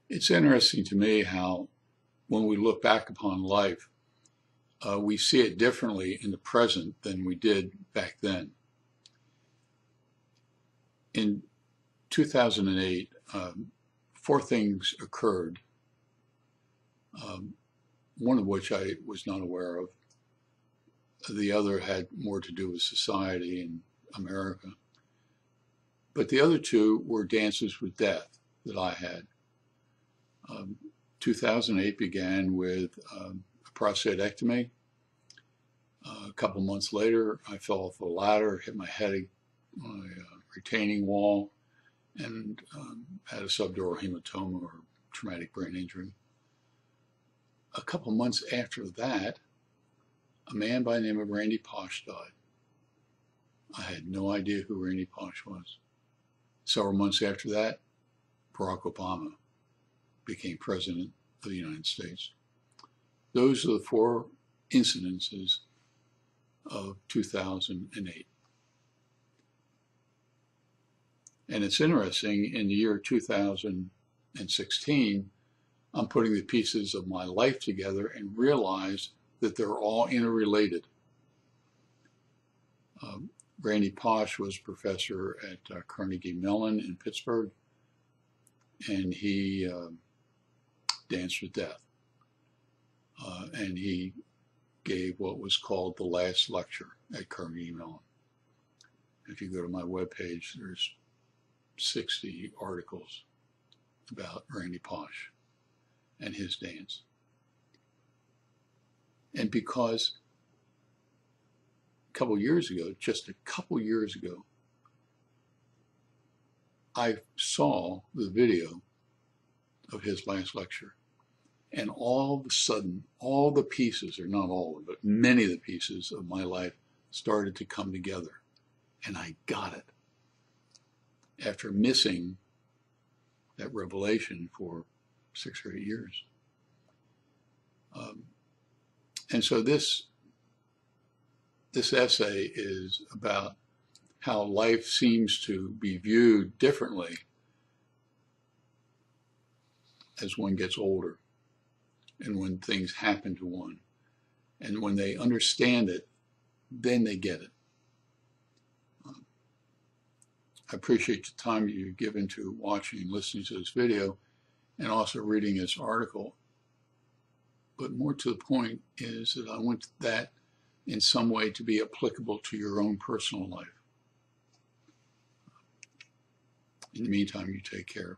It's interesting to me how, when we look back upon life, we see it differently in the present than we did back then. In 2008, four things occurred, one of which I was not aware of. The other had more to do with society in America. But the other two were dances with death that I had. 2008 began with a prostatectomy. A couple months later, I fell off a ladder, hit my head on a retaining wall, and had a subdural hematoma or traumatic brain injury. A couple months after that, a man by the name of Randy Pausch died. I had no idea who Randy Pausch was. Several months after that, Barack Obama became president of the United States. Those are the four incidences of 2008. And it's interesting, in the year 2016, I'm putting the pieces of my life together and realize that they're all interrelated. Randy Pausch was professor at Carnegie Mellon in Pittsburgh, and he danced with death. And he gave what was called the last lecture at Carnegie Mellon. If you go to my webpage, there's 60 articles about Randy Pausch and his dance. And because just a couple years ago, I saw the video of his last lecture. And all of a sudden, all the pieces, or not all of it, but many of the pieces of my life started to come together. And I got it. After missing that revelation for 6 or 8 years. And so this essay is about how life seems to be viewed differently as one gets older and when things happen to one. And when they understand it, then they get it. I appreciate the time you've given to watching and listening to this video and also reading this article. But more to the point is that I want that in some way to be applicable to your own personal life. In the meantime, you take care.